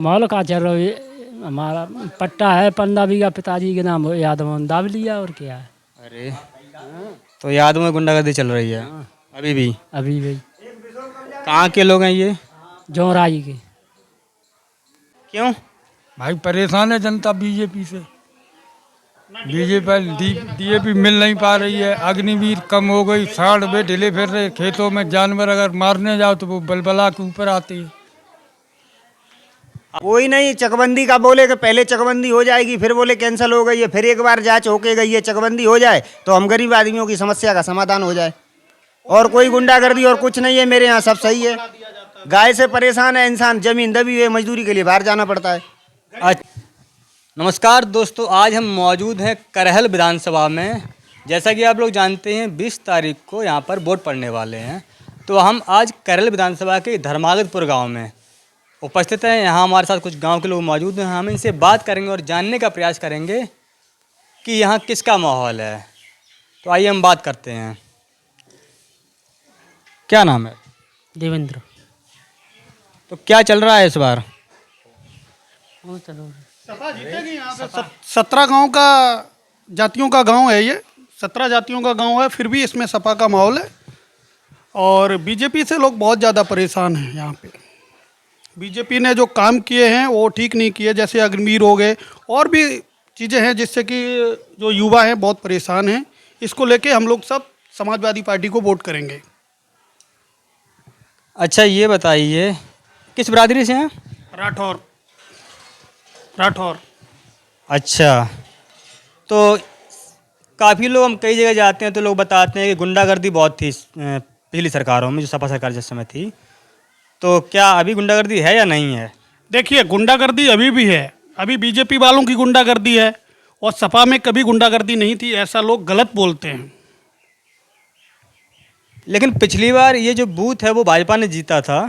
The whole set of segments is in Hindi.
माहौल का चल रहा है। हमारा पट्टा है 15 बीघा, पिताजी के नाम यादव ने दाब लिया और क्या है। अरे तो यादव में गुंडागर्दी चल रही है अभी भी? अभी भी कहाँ के लोग हैं ये? जौराई के। क्यों? भाई परेशान है जनता बीजेपी से। बीजेपी डीएपी मिल नहीं पा रही है, अग्निवीर कम हो गई, साढ़ बे ढिले फिर रहे खेतों में, जानवर अगर मारने जाओ तो वो बलबला के ऊपर आते हैं। कोई नहीं, चकबंदी का बोले कि पहले चकबंदी हो जाएगी, फिर बोले कैंसिल हो गई है, फिर एक बार जांच होके गई है, चकबंदी हो जाए तो हम गरीब आदमियों की समस्या का समाधान हो जाए। और कोई गुंडागर्दी और कुछ नहीं है, मेरे यहाँ सब सही है। गाय से परेशान है इंसान, जमीन दबी हुई है, मजदूरी के लिए बाहर जाना पड़ता है। नमस्कार दोस्तों, आज हम मौजूद हैं करहल विधानसभा में। जैसा कि आप लोग जानते हैं 20 तारीख को यहाँ पर वोट पड़ने वाले हैं, तो हम आज करहल विधानसभा के धर्मागतपुर गांव में उपस्थित हैं। यहाँ हमारे साथ कुछ गांव के लोग मौजूद हैं। हम इनसे बात करेंगे और जानने का प्रयास करेंगे कि यहाँ किसका माहौल है। तो आइए हम बात करते हैं। क्या नाम है? देवेंद्र। तो क्या चल रहा है इस बार? 17 गांव का जातियों का गांव है ये, 17 जातियों का गांव है, फिर भी इसमें सपा का माहौल है। और बीजेपी से लोग बहुत ज़्यादा परेशान हैं। यहाँ पे बीजेपी ने जो काम किए हैं वो ठीक नहीं किए, जैसे अग्निवीर हो गए और भी चीज़ें हैं जिससे कि जो युवा हैं बहुत परेशान हैं। इसको लेके हम लोग सब समाजवादी पार्टी को वोट करेंगे। अच्छा ये बताइए, किस बिरादरी से हैं? राठौर। अच्छा, तो काफ़ी लोग, हम कई जगह जाते हैं तो लोग बताते हैं कि गुंडागर्दी बहुत थी पिछली सरकारों में, जो सपा सरकार जिस समय थी। तो क्या अभी गुंडागर्दी है या नहीं है? देखिए, गुंडागर्दी अभी भी है, अभी बीजेपी वालों की गुंडागर्दी है, और सपा में कभी गुंडागर्दी नहीं थी, ऐसा लोग गलत बोलते हैं। लेकिन पिछली बार ये जो बूथ है वो भाजपा ने जीता था,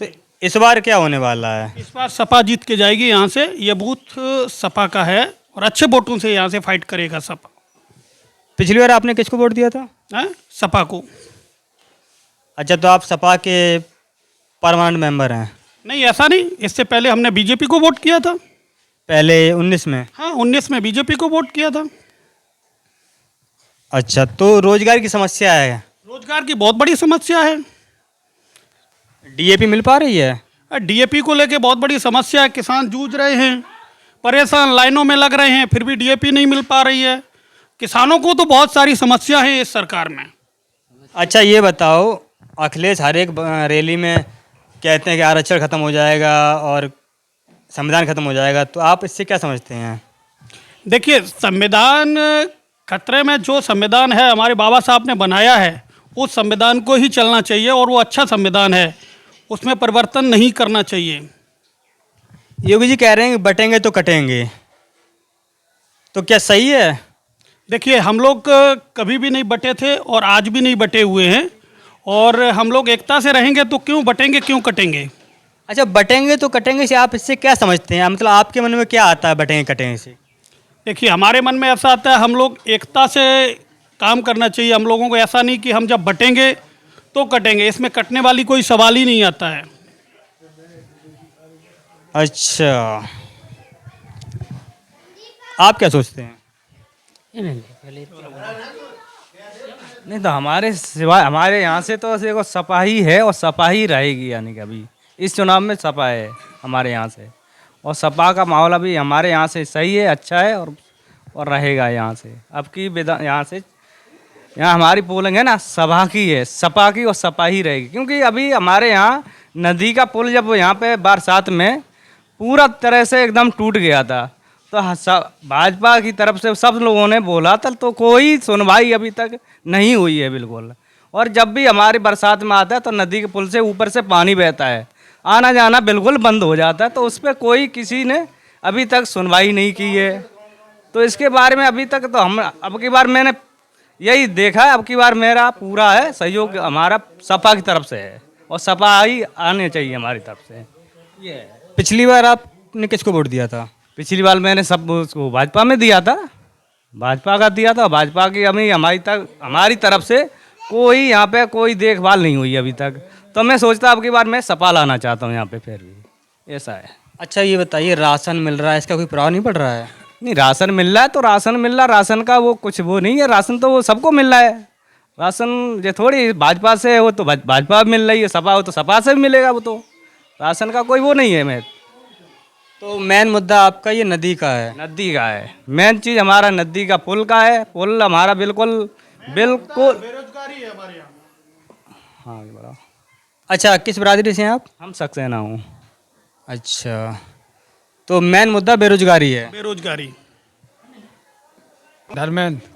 तो इस बार क्या होने वाला है? इस बार सपा जीत के जाएगी यहाँ से। ये बूथ सपा का है और अच्छे वोटों से यहाँ से फाइट करेगा सपा। पिछली बार आपने किसको वोट दिया था? सपा को। अच्छा, तो आप सपा के परमानेंट मेंबर हैं? नहीं, ऐसा नहीं, इससे पहले हमने बीजेपी को वोट किया था। पहले 19 में? हाँ, 19 में बीजेपी को वोट किया था। अच्छा, तो रोजगार की समस्या है? रोजगार की बहुत बड़ी समस्या है। डीएपी मिल पा रही है? डीएपी को लेके बहुत बड़ी समस्या है, किसान जूझ रहे हैं, परेशान, लाइनों में लग रहे हैं, फिर भी डीएपी नहीं मिल पा रही है। किसानों को तो बहुत सारी समस्या है इस सरकार में। अच्छा ये बताओ, अखिलेश हर एक रैली में कहते हैं कि आरक्षण खत्म हो जाएगा और संविधान खत्म हो जाएगा, तो आप इससे क्या समझते हैं? देखिए, संविधान खतरे में, जो संविधान है हमारे बाबा साहब ने बनाया है, उस संविधान को ही चलना चाहिए, और वो अच्छा संविधान है, उसमें परिवर्तन नहीं करना चाहिए। योगी जी कह रहे हैं कि बटेंगे तो कटेंगे, तो क्या सही है? देखिए, हम लोग कभी भी नहीं बटे थे और आज भी नहीं बटे हुए हैं, और हम लोग एकता से रहेंगे, तो क्यों बटेंगे, क्यों कटेंगे? अच्छा, बटेंगे तो कटेंगे से आप इससे क्या समझते हैं? मतलब आपके मन में क्या आता है बटेंगे कटेंगे से? देखिए, हमारे मन में ऐसा आता है, हम लोग एकता से काम करना चाहिए हम लोगों को। ऐसा नहीं कि हम जब बटेंगे तो कटेंगे, इसमें कटने वाली कोई सवाल ही नहीं आता है। अच्छा, आप क्या सोचते हैं? नहीं तो हमारे सिवाय हमारे यहाँ से तो देखो सपा ही है और सपा ही रहेगी, यानी कि अभी इस चुनाव में सपा है हमारे यहाँ से, और सपा का माहौल अभी हमारे यहाँ से सही है, अच्छा है, और रहेगा यहाँ से। अब की यहाँ से, यहाँ हमारी पोलिंग है ना सभा की है, सपा की, और सपा ही रहेगी। क्योंकि अभी हमारे यहाँ नदी का पुल जब यहाँ पे बरसात में पूरा तरह से एकदम टूट गया था, तो भाजपा की तरफ से सब लोगों ने बोला था, तो कोई सुनवाई अभी तक नहीं हुई है बिल्कुल। और जब भी हमारी बरसात में आता है तो नदी के पुल से ऊपर से पानी बहता है, आना जाना बिल्कुल बंद हो जाता है, तो उस पर कोई किसी ने अभी तक सुनवाई नहीं की है। तो इसके बारे में अभी तक तो हम, अब की बार मैंने यही देखा है, अब की बार मेरा पूरा है सहयोग हमारा सपा की तरफ से है, और सपा ही आने चाहिए हमारी तरफ से। ये पिछली बार आपने किसको वोट दिया था? पिछली बार मैंने सब उसको भाजपा में दिया था, भाजपा का दिया था। भाजपा की अभी हमारी तरफ से कोई यहाँ पे कोई देखभाल नहीं हुई अभी तक, तो मैं सोचता अब की बार मैं सपा लाना चाहता हूँ यहाँ पे, फिर भी ऐसा है। अच्छा ये बताइए, राशन मिल रहा है, इसका कोई प्रभाव नहीं पड़ रहा है? नहीं, राशन मिल रहा है तो राशन मिल रहा है, राशन का वो कुछ वो नहीं है, राशन तो वो सबको मिल रहा है। राशन ये थोड़ी भाजपा से है, वो तो भाजपा मिल रही है, सपा हो तो सपा से भी मिलेगा, वो तो राशन का कोई वो नहीं है। मैं तो मेन मुद्दा आपका ये नदी का है। नदी का है मेन चीज़, हमारा नदी का पुल का है। पुल हमारा बिल्कुल बिल्कुल बेरोजगारी है हमारे यहाँ। हाँ ये बड़ा। अच्छा, किस बिरादरी से हैं आप? हम सक्सेना हूँ। अच्छा, तो मेन मुद्दा बेरोजगारी है। बेरोजगारी। धर्मेंद्र।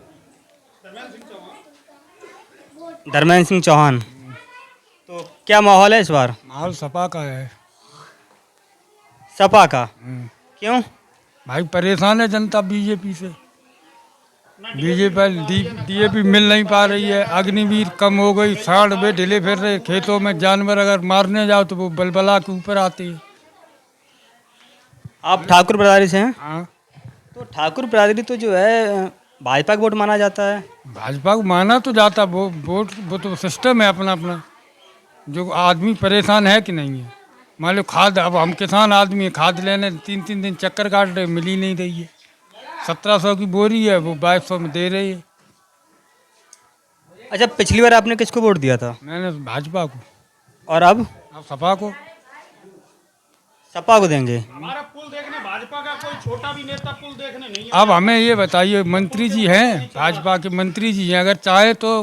धर्मेंद्र सिंह चौहान। तो क्या माहौल है इस बार माहौल सपा का है। सपा का? क्यों? भाई परेशान है जनता बीजेपी से। बीजेपी डीएपी मिल नहीं पा रही है, अग्निवीर कम हो गई, सांड बे ढिले फिर रहे खेतों में, जानवर अगर मारने जाओ तो वो बलबला के ऊपर आते हैं। आप ठाकुर बिरादरी से हैं? हाँ, तो ठाकुर बिरादरी तो जो है भाजपा का वोट माना जाता है। भाजपा को माना तो जाता, वो वोट वो तो सिस्टम है अपना अपना। जो आदमी परेशान है कि नहीं है, मान लो खाद, अब हम किसान आदमी है, खाद लेने 3-3 दिन चक्कर काट रहे, मिल ही नहीं रही है। 1700 की बोरी है, वो 2200 में दे रही है। अच्छा, पिछली बार आपने किसको वोट दिया था? मैंने भाजपा को, और अब सपा को। सपा को देंगे? हमारा पुल देखने भाजपा का कोई छोटा भी नेता पुल देखने नहीं अब हमें ये बताइए, मंत्री जी हैं, भाजपा के मंत्री जी हैं, अगर चाहे तो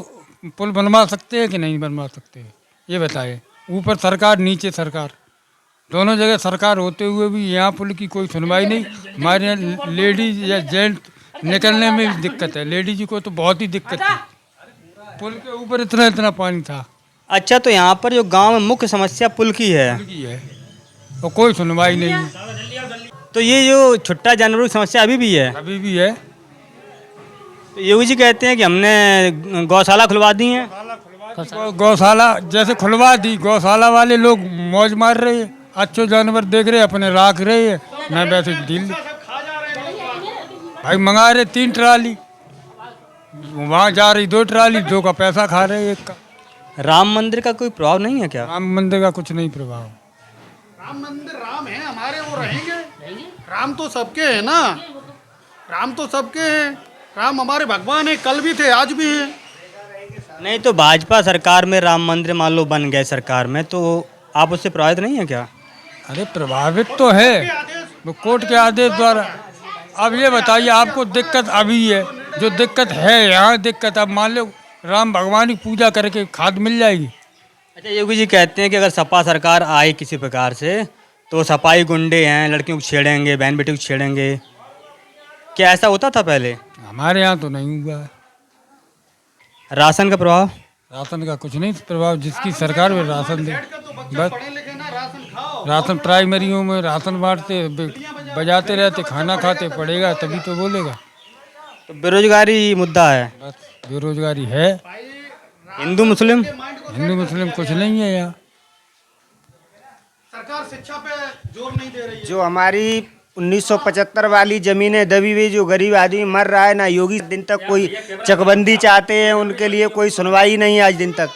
पुल बनवा सकते हैं कि नहीं बनवा सकते हैं, ये बताइए। ऊपर सरकार, नीचे सरकार, दोनों जगह सरकार होते हुए भी यहाँ पुल की कोई सुनवाई नहीं। हमारे यहाँ लेडीज या जेंट्स निकलने में भी दिक्कत है, लेडीज को तो बहुत ही दिक्कत है। पुल के ऊपर इतना इतना पानी था। अच्छा, तो यहाँ पर जो गांव में मुख्य समस्या पुल की है, पुल की है और कोई सुनवाई नहीं है। तो ये जो छुट्टा जानवरों की समस्या अभी भी है? अभी भी है। तो योगी जी कहते हैं कि हमने गौशाला खुलवा दी है। गौशाला जैसे खुलवा दी, गौशाला वाले लोग मौज मार रहे हैं, अच्छे जानवर देख रहे हैं, अपने राख रहे हैं, न वैसे ढील भाई मंगा रहे 3 ट्राली, वहाँ जा रही 2 ट्राली, 2 का पैसा खा रहे हैं 1 का। राम मंदिर का कोई प्रभाव नहीं है क्या? राम मंदिर का कुछ नहीं प्रभाव। राम मंदिर राम है हमारे, वो रहेंगे। राम तो सबके हैं ना, राम तो सबके हैं। राम हमारे भगवान है, कल भी थे आज भी हैं। नहीं, तो भाजपा सरकार में राम मंदिर मान लो बन गए सरकार में, तो आप उससे प्रभावित नहीं है क्या? अरे प्रभावित तो है, वो कोर्ट के आदेश द्वारा। अब ये बताइए, आपको दिक्कत अभी है, जो दिक्कत है यहाँ दिक्कत, अब मान लो राम भगवान की पूजा करके खाद मिल जाएगी। अच्छा, योगी जी कहते हैं कि अगर सपा सरकार आए किसी प्रकार से तो सपाई गुंडे हैं, लड़कियों को छेड़ेंगे, बहन बेटी को छेड़ेंगे। क्या ऐसा होता था पहले? हमारे यहाँ तो नहीं हुआ है। राशन का प्रभाव? राशन का कुछ नहीं प्रभाव, जिसकी सरकार में राशन दे बस। राशन प्राइमरियों में राशन बांटते, बजाते रहते, खाना खाते, पड़ेगा तभी तो बोलेगा। तो बेरोजगारी मुद्दा है? बस बेरोजगारी है। हिंदू मुस्लिम? हिंदू मुस्लिम कुछ नहीं है यहाँ। सरकार शिक्षा पे जोर नहीं दे रही है। जो हमारी 1975 वाली जमीनें दबी हुई, जो गरीब आदमी मर रहा है ना, योगी दिन तक कोई चकबंदी चाहते हैं, उनके लिए कोई सुनवाई नहीं है आज दिन तक।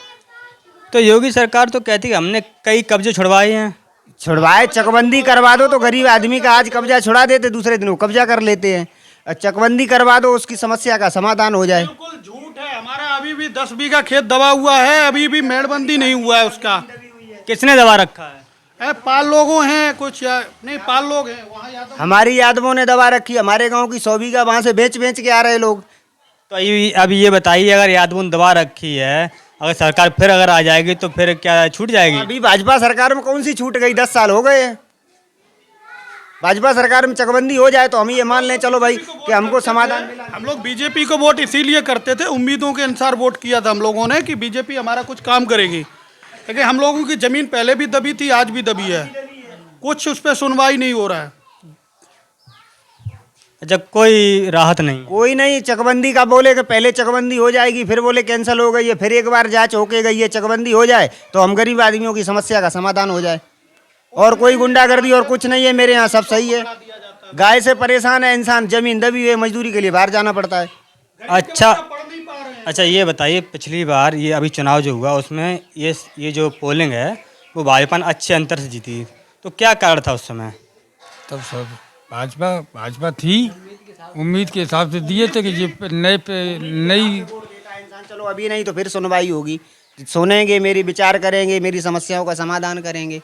तो योगी सरकार तो कहती है हमने कई कब्जे छुड़वाए हैं। छुड़वाए, चकबंदी करवा दो तो गरीब आदमी का आज कब्जा छुड़ा देते, दूसरे दिन वो कब्जा कर लेते हैं। और चकबंदी करवा दो, उसकी समस्या का समाधान हो जाए। बिल्कुल झूठ है। हमारा अभी भी 10 बीघा खेत दबा हुआ है, अभी भी मेड़बंदी नहीं हुआ है उसका। किसने दबा रखा है? पाल लोगों हैं कुछ, या नहीं पाल लोग हैं वहाँ यादव। हमारी यादवों ने दबा रखी, हमारे गांव की 100 बीघा वहाँ से बेच बेच के आ रहे लोग। तो अभी ये बताइए, अगर यादवों ने दबा रखी है, अगर सरकार फिर अगर आ जाएगी तो फिर क्या छूट जाएगी? अभी भाजपा सरकार में कौन सी छूट गई, 10 साल हो गए हैं। भाजपा सरकार में चकबंदी हो जाए तो हम ये मान लें, चलो भाई कि हमको समाधान मिला। हम लोग बीजेपी को वोट इसीलिए करते थे, उम्मीदों के अनुसार वोट किया था हम लोगों ने कि बीजेपी हमारा कुछ काम करेगी। लेकिन हम लोगों की जमीन पहले भी दबी थी, आज भी दबी है, कुछ उस पर सुनवाई नहीं हो रहा है। जब कोई राहत नहीं? कोई नहीं, चकबंदी का बोले कि पहले चकबंदी हो जाएगी, फिर बोले कैंसिल हो गई है, फिर एक बार जांच होके गई है, चकबंदी हो जाए तो हम गरीब आदमियों की समस्या का समाधान हो जाए। और कोई गुंडागर्दी और कुछ नहीं है, मेरे यहाँ सब सही है। गाय से परेशान है इंसान, जमीन दबी हुई है, मजदूरी के लिए बाहर जाना पड़ता है। अच्छा ये बताइए, पिछली बार ये अभी चुनाव जो हुआ उसमें ये जो पोलिंग है वो भाजपा ने अच्छे अंतर से जीती, तो क्या कारण था उस समय? तब सब भाजपा भाजपा थी, उम्मीद के हिसाब से दिए थे कि ये नई इंसान चलो अभी नहीं तो फिर सुनवाई होगी, सुनेंगे, मेरी विचार करेंगे, मेरी समस्याओं का समाधान करेंगे,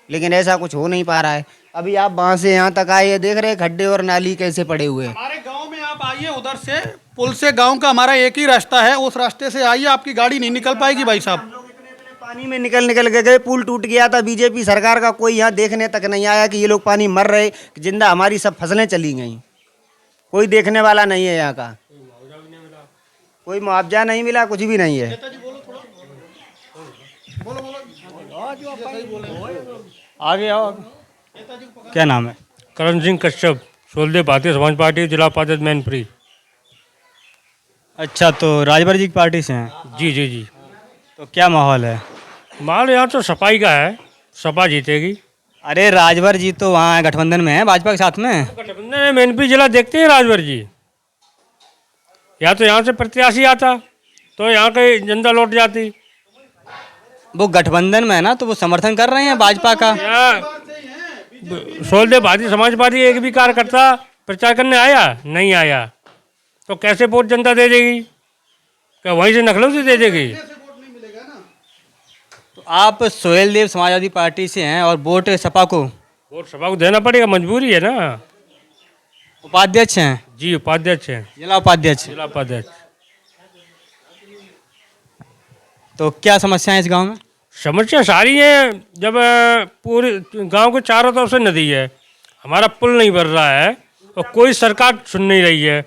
लेकिन ऐसा कुछ हो नहीं पा रहा है। अभी आप वहाँ से यहाँ तक आए, देख रहे हैं खड्डे और नाली कैसे पड़े हुए हैं। हमारे गांव में आप आइए, उधर से पुल से गांव का हमारा एक ही रास्ता है, उस रास्ते से आइए, आपकी गाड़ी नहीं निकल पाएगी भाई साहब। पानी में निकल निकल के गए, पुल टूट गया था, बीजेपी सरकार का कोई यहाँ देखने तक नहीं आया कि ये लोग पानी मर रहे, जिंदा हमारी सब फसलें चली गई, कोई देखने वाला नहीं है यहाँ का, कोई मुआवजा नहीं मिला, कुछ भी नहीं है। आगे आओ। क्या नाम है? करण सिंह कश्यप, सोलदेव भारतीय समाज पार्टी, जिला उपाध्यक्ष मैनपुरी। अच्छा, तो राजभर जी की पार्टी से हैं? जी जी जी। तो क्या माहौल है? माल यहाँ तो सपाई का है, सपा जीतेगी। अरे राजभर जी तो वहाँ गठबंधन में है भाजपा के साथ में। गठबंधन में मैनपुरी जिला देखते हैं राजभर जी, या तो यहाँ से प्रत्याशी आता तो यहाँ की जनता लौट जाती। वो गठबंधन में है ना, तो वो समर्थन कर रहे हैं भाजपा का। यहाँ सोलदेव भारतीय समाज पार्टी एक भी कार्यकर्ता प्रचार करने आया नहीं आया, तो कैसे वोट जनता दे देगी? क्या वहीं से नकलों से दे देगी? तो आप सोहेल देव समाजवादी पार्टी से हैं और वोट सपा को? वोट सपा को देना पड़ेगा, मजबूरी है ना। उपाध्यक्ष हैं? जी उपाध्यक्ष हैं, जिला उपाध्यक्ष। जिला उपाध्यक्ष। तो क्या समस्या है इस गांव में? समस्या सारी है, जब पूरे गांव के चारों तरफ से नदी है, हमारा पुल नहीं बन रहा है और कोई सरकार सुन नहीं रही है।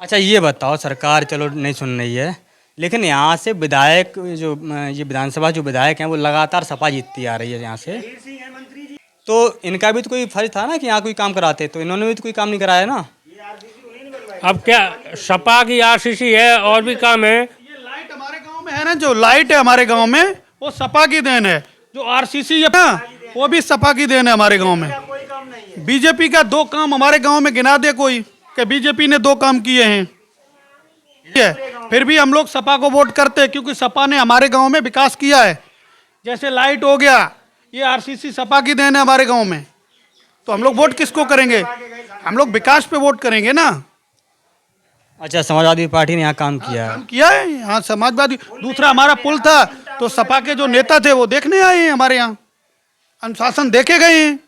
अच्छा ये बताओ, सरकार चलो नहीं सुन रही है, लेकिन यहाँ से विधायक जो ये विधानसभा जो विधायक हैं वो लगातार सपा जीतती आ रही है यहाँ से, तो इनका भी तो कोई फर्ज था ना कि यहाँ कोई काम कराते, तो इन्होंने भी तो कोई काम नहीं कराया ना। अब क्या सपा की आरसीसी है और भी काम है। ये लाइट हमारे गांव में है ना, जो लाइट है हमारे गांव में वो सपा की देन है, जो आरसीसी है ना वो भी सपा की देन है हमारे गांव में। बीजेपी का 2 काम हमारे गांव में गिना दे कोई कि बीजेपी ने 2 काम किए हैं, फिर भी हम लोग सपा को वोट करते हैं, क्योंकि सपा ने हमारे गांव में विकास किया है। जैसे लाइट हो गया, ये आरसीसी सपा की देन है हमारे गांव में, तो हम लोग वोट किसको करेंगे? हम लोग विकास पे वोट करेंगे ना। अच्छा, समाजवादी पार्टी ने यहाँ काम किया है? काम किया है यहाँ समाजवादी। दूसरा हमारा पुल था, तो सपा के जो नेता थे वो देखने आए हैं हमारे यहाँ, अनुशासन देखे गए हैं।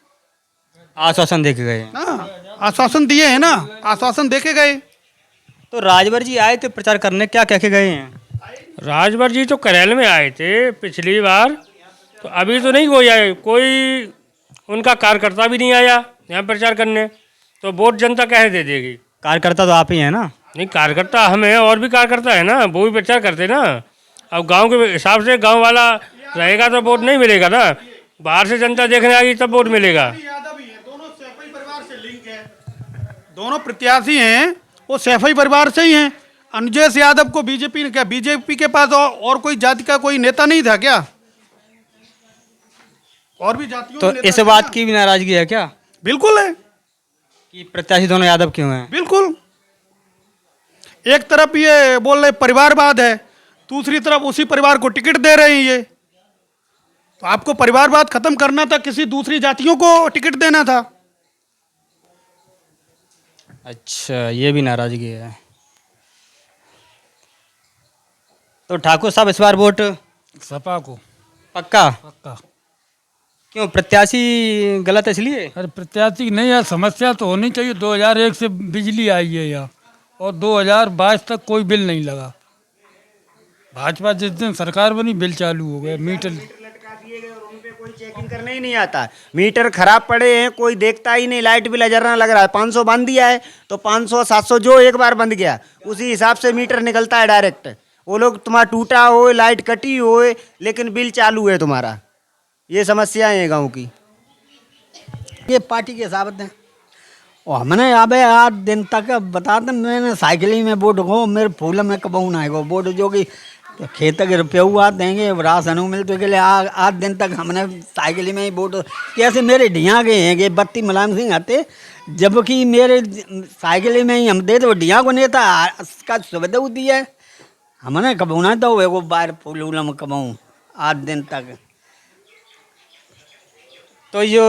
आश्वासन दे के गए हैं? हाँ, आश्वासन दिए हैं ना, आश्वासन देखे गए। तो राजभर जी आए थे प्रचार करने, क्या कह के गए हैं? राजभर जी तो करेल में आए थे पिछली बार, तो अभी तो नहीं कोई आए, कोई उनका कार्यकर्ता भी नहीं आया यहाँ प्रचार करने, तो वोट जनता कैसे दे देगी? कार्यकर्ता तो आप ही हैं ना? नहीं, कार्यकर्ता हम हैं, और भी कार्यकर्ता है ना, वो भी प्रचार करते ना। अब गांव के हिसाब से गांव वाला रहेगा तो वोट नहीं मिलेगा ना, बाहर से जनता देखने आएगी तब वोट मिलेगा। यादव ही है, दोनों सैफई परिवार से लिंक है, दोनों प्रत्याशी हैं वो सैफई परिवार से ही हैं। अनुजेश यादव को बीजेपी ने, क्या बीजेपी के पास और कोई जाति का कोई नेता नहीं था क्या? और भी जातियों तो के नेता इस थे बात ना? की भी नाराजगी है क्या बिल्कुल है कि प्रत्याशी दोनों यादव क्यों हैं? बिल्कुल। एक तरफ ये बोल रहे परिवारवाद है, दूसरी तरफ उसी परिवार को टिकट दे रहे हैं ये, तो आपको परिवारवाद खत्म करना था, किसी दूसरी जातियों को टिकट देना था। अच्छा, ये भी नाराजगी है। तो ठाकुर साहब इस बार वोट सपा को पक्का? पक्का। क्यों, प्रत्याशी गलत है इसलिए? अरे प्रत्याशी नहीं है, समस्या तो होनी चाहिए। 2001 से बिजली आई है यहाँ, और 2022 तक कोई बिल नहीं लगा। भाजपा जिस दिन सरकार बनी बिल चालू हो गए, मीटर कोई चेकिंग करने ही नहीं आता, मीटर खराब पड़े हैं, कोई देखता ही नहीं, लाइट बिल अजरना लग रहा है। 500 बंद दिया है तो 500 700 जो एक बार बंद गया उसी हिसाब से मीटर निकलता है डायरेक्ट। वो लोग तुम्हारा टूटा हो, लाइट कटी हो, लेकिन बिल चालू है तुम्हारा। ये समस्याएं हैं गाँव की। ये पार्टी के हिसाब से और हमने अबे 8 दिन तक बता दें, मैंने साइकिल ही में वोट हो, मेरे फूल में कबू ना आएगा वोट, जो कि खेत के रुपये हुआ देंगे, राशन मिलते के लिए 8 दिन तक हमने साइकिल में ही वोट। कैसे मेरे ढिया गए हैं कि बत्ती मुलायम सिंह आते, जबकि मेरे साइकिल में ही हम दे दो ढिया को नेता का सुविधा होती है। हमने कबू ना तो एगो बार फूल में कबाऊँ 8 दिन तक। तो ये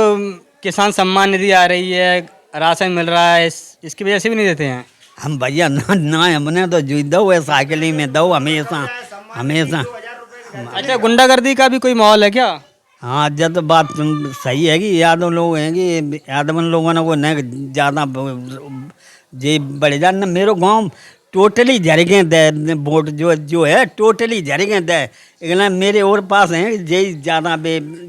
किसान सम्मान निधि आ रही है, राशन मिल रहा है, इसकी वजह से भी नहीं देते हैं? हम भैया ना हमने तो जो दो है साइकिल ही में दो हमेशा हमेशा। अच्छा, गुंडागर्दी का भी कोई माहौल है क्या? हाँ जब तो बात सही है कि यादव लोग हैं कि यादव लोगों ने वो न ज़्यादा जे बड़े जान ना मेरे गांव टोटली झरगे दे वोट जो है टोटली झरगे दे इतना मेरे और पास हैं जे ज़्यादा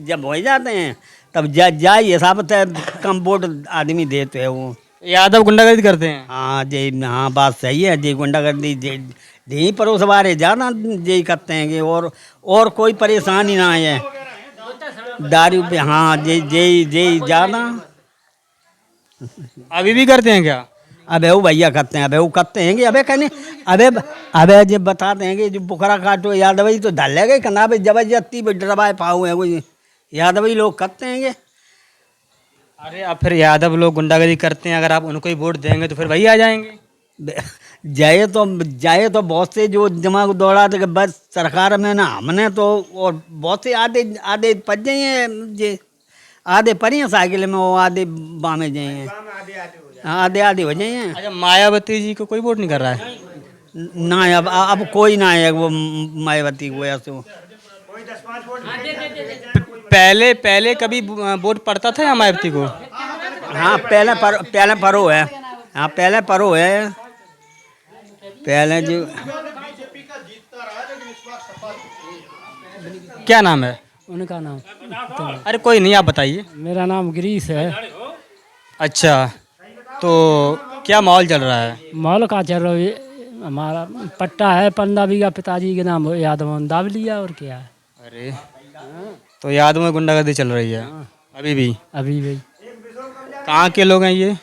जब हो जाते हैं तब जा हिसाब से कम वोट आदमी देते हैं वो। यादव गुंडागर्दी करते हैं? हाँ जी हाँ बात सही है जी गुंडागर्दी यही पड़ोस वाले ज़्यादा यही करते हैं कि और कोई परेशानी ना है दारू पे। हाँ जी ज़्यादा अभी भी करते हैं क्या? अबे वो भैया करते हैं अबे वो करते हैं कि अबे कहने अबे जब बताते हैं कि जो बुखरा काटो यादवई तो डाल गए कहना भाई जबरदस्ती डरवाए पाओ है कोई यादवई लोग करते हैं कि। अरे अब फिर यादव लोग गुंडागर्दी करते हैं, अगर आप उनको ही वोट देंगे तो फिर वही आ जाएंगे। जाए तो बहुत से जो दिमाग दौड़ा थे कि बस सरकार में ना हमने तो और बहुत से आधे पच गए हैं जे आधे पड़ी हैं साइकिल में वो आधे बामे जाए हैं आधे हो जाए हैं। अच्छा, मायावती जी को कोई वोट नहीं कर रहा है? ना अब कोई ना है वो मायावती को ऐसे पहले कभी वोट पड़ता था या मायावती को? हाँ पहले परो है। हाँ पहले परो है पहले जो। क्या नाम है उनका नाम? अरे कोई नहीं, आप बताइए। मेरा नाम गिरीश है। अच्छा, तो क्या माहौल चल रहा है? माहौल का चल रहा है हमारा पट्टा है 15 बीघा पिताजी के नाम यादव दाब लिया और क्या है। अरे तो यादव में गुंडागर्दी चल रही है अभी भी? अभी भी। कहाँ के लोग हैं ये?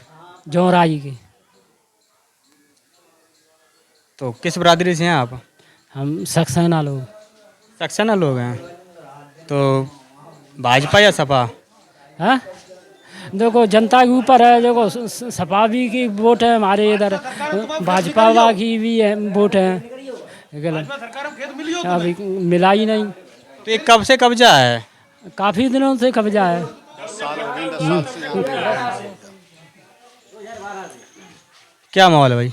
जौराई के। तो किस बरादरी से हैं आप? हम सक्सेना लोग। सक्सेना लोग हैं। तो भाजपा या सपा? हाँ देखो जनता के ऊपर है। देखो सपा भी की वोट है हमारे इधर, भाजपा की भी है वोट है, अभी मिला ही नहीं। तो ये कब से कब्जा है? काफ़ी दिनों से कब्जा है। क्या माहौल है भाई?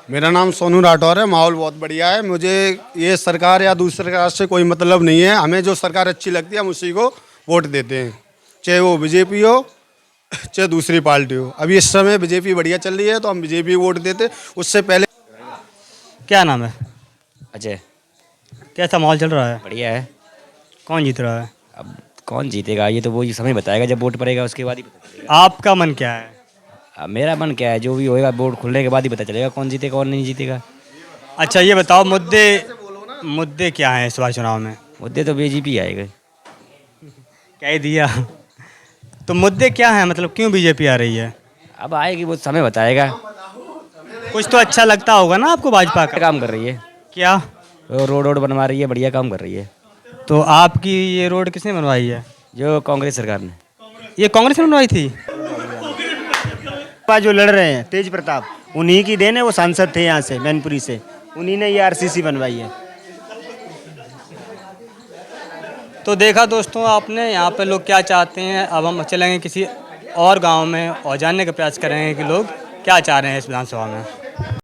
मेरा नाम सोनू राठौर है। माहौल बहुत बढ़िया है। मुझे ये सरकार या दूसरी सरकार से कोई मतलब नहीं है। हमें जो सरकार अच्छी लगती है हम उसी को वोट देते हैं, चाहे वो बीजेपी हो चाहे दूसरी पार्टी हो। अभी इस समय बीजेपी बढ़िया चल रही है तो हम बीजेपी वोट देते। उससे पहले क्या नाम है? अजय। कैसा माहौल चल रहा है? बढ़िया है। कौन जीत रहा है? अब कौन जीतेगा ये तो वो समय बताएगा, जब वोट पड़ेगा उसके बाद ही पता चलेगा। आपका मन क्या है? अब मेरा मन क्या है, जो भी होएगा वोट खुलने के बाद ही पता चलेगा कौन जीतेगा कौन नहीं जीतेगा। अच्छा ये बताओ, मुद्दे क्या हैं इस बार चुनाव में? मुद्दे तो बीजेपी आएगा। कह दिया। तो मुद्दे क्या हैं, मतलब क्यों बीजेपी आ रही है? अब आएगी वो समय बताएगा। कुछ तो अच्छा लगता होगा ना आपको भाजपा का? काम कर रही है। क्या? रोड बनवा रही है, बढ़िया काम कर रही है। तो आपकी ये रोड किसने बनवाई है? जो कांग्रेस सरकार ने। ये कांग्रेस ने बनवाई थी? जो लड़ रहे हैं तेज प्रताप, उन्हीं की देन है। वो सांसद थे यहाँ से मैनपुरी से, उन्हीं ने ये आरसीसी बनवाई है। तो देखा दोस्तों आपने, यहाँ पे लोग क्या चाहते हैं। अब हम चलेंगे किसी और गांव में और जानने का प्रयास करेंगे कि लोग क्या चाह रहे हैं इस विधानसभा में।